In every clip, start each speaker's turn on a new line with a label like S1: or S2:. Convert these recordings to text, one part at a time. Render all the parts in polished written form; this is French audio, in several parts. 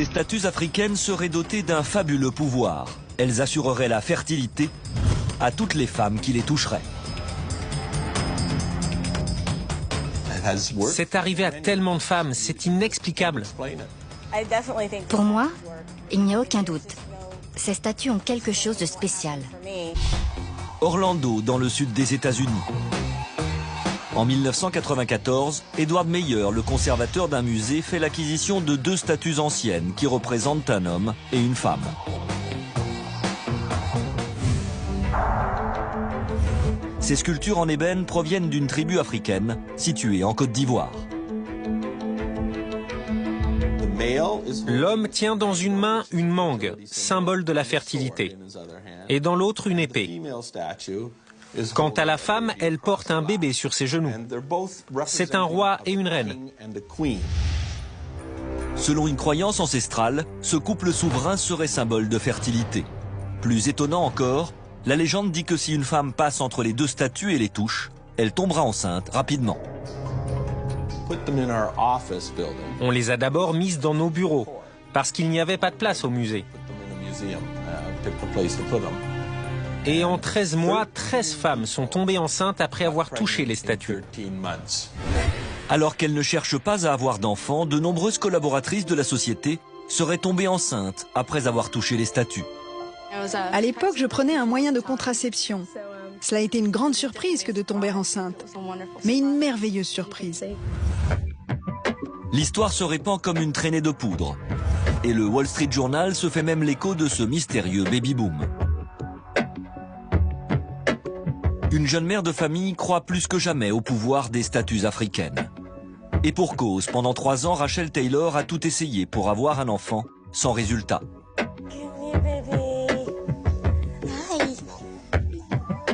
S1: Les statues africaines seraient dotées d'un fabuleux pouvoir. Elles assureraient la fertilité à toutes les femmes qui les toucheraient.
S2: C'est arrivé à tellement de femmes, c'est inexplicable.
S3: Pour moi, il n'y a aucun doute. Ces statues ont quelque chose de spécial.
S1: Orlando, dans le sud des États-Unis. En 1994, Edward Meyer, le conservateur d'un musée, fait l'acquisition de 2 statues anciennes qui représentent un homme et une femme. Ces sculptures en ébène proviennent d'une tribu africaine située en Côte d'Ivoire.
S2: L'homme tient dans une main une mangue, symbole de la fertilité, et dans l'autre une épée. Quant à la femme, elle porte un bébé sur ses genoux. C'est un roi et une reine.
S1: Selon une croyance ancestrale, ce couple souverain serait symbole de fertilité. Plus étonnant encore, la légende dit que si une femme passe entre les 2 statues et les touche, elle tombera enceinte rapidement.
S2: On les a d'abord mises dans nos bureaux, parce qu'il n'y avait pas de place au musée. Et en 13 mois, 13 femmes sont tombées enceintes après avoir touché les statues.
S1: Alors qu'elles ne cherchent pas à avoir d'enfants, de nombreuses collaboratrices de la société seraient tombées enceintes après avoir touché les statues.
S4: À l'époque, je prenais un moyen de contraception. Cela a été une grande surprise que de tomber enceinte, mais une merveilleuse surprise.
S1: L'histoire se répand comme une traînée de poudre. Et le Wall Street Journal se fait même l'écho de ce mystérieux baby-boom. Une jeune mère de famille croit plus que jamais au pouvoir des statues africaines. Et pour cause, pendant 3 ans, Rachel Taylor a tout essayé pour avoir un enfant, sans résultat.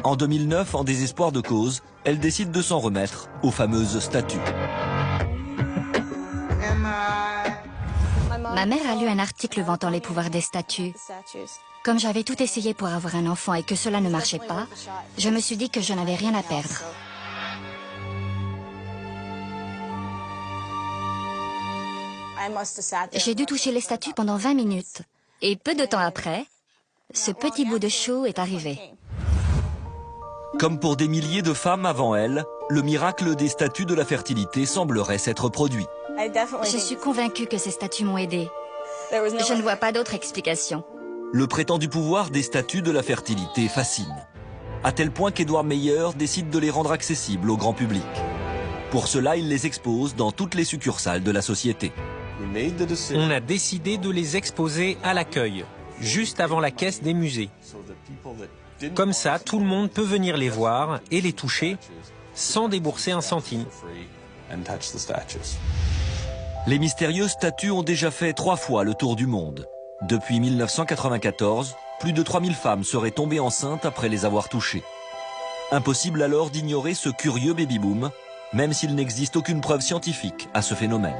S1: En 2009, en désespoir de cause, elle décide de s'en remettre aux fameuses statues.
S3: Ma mère a lu un article vantant les pouvoirs des statues. Comme j'avais tout essayé pour avoir un enfant et que cela ne marchait pas, je me suis dit que je n'avais rien à perdre. J'ai dû toucher les statues pendant 20 minutes. Et peu de temps après, ce petit bout de chou est arrivé.
S1: Comme pour des milliers de femmes avant elle, le miracle des statues de la fertilité semblerait s'être produit.
S3: Je suis convaincue que ces statues m'ont aidée. Je ne vois pas d'autre explication.
S1: Le prétendu pouvoir des statues de la fertilité fascine, à tel point qu'Edward Meyer décide de les rendre accessibles au grand public. Pour cela, il les expose dans toutes les succursales de la société.
S2: On a décidé de les exposer à l'accueil, juste avant la caisse des musées. Comme ça, tout le monde peut venir les voir et les toucher sans débourser un centime.
S1: Les mystérieuses statues ont déjà fait 3 fois le tour du monde. Depuis 1994, plus de 3000 femmes seraient tombées enceintes après les avoir touchées. Impossible alors d'ignorer ce curieux baby-boom, même s'il n'existe aucune preuve scientifique à ce phénomène.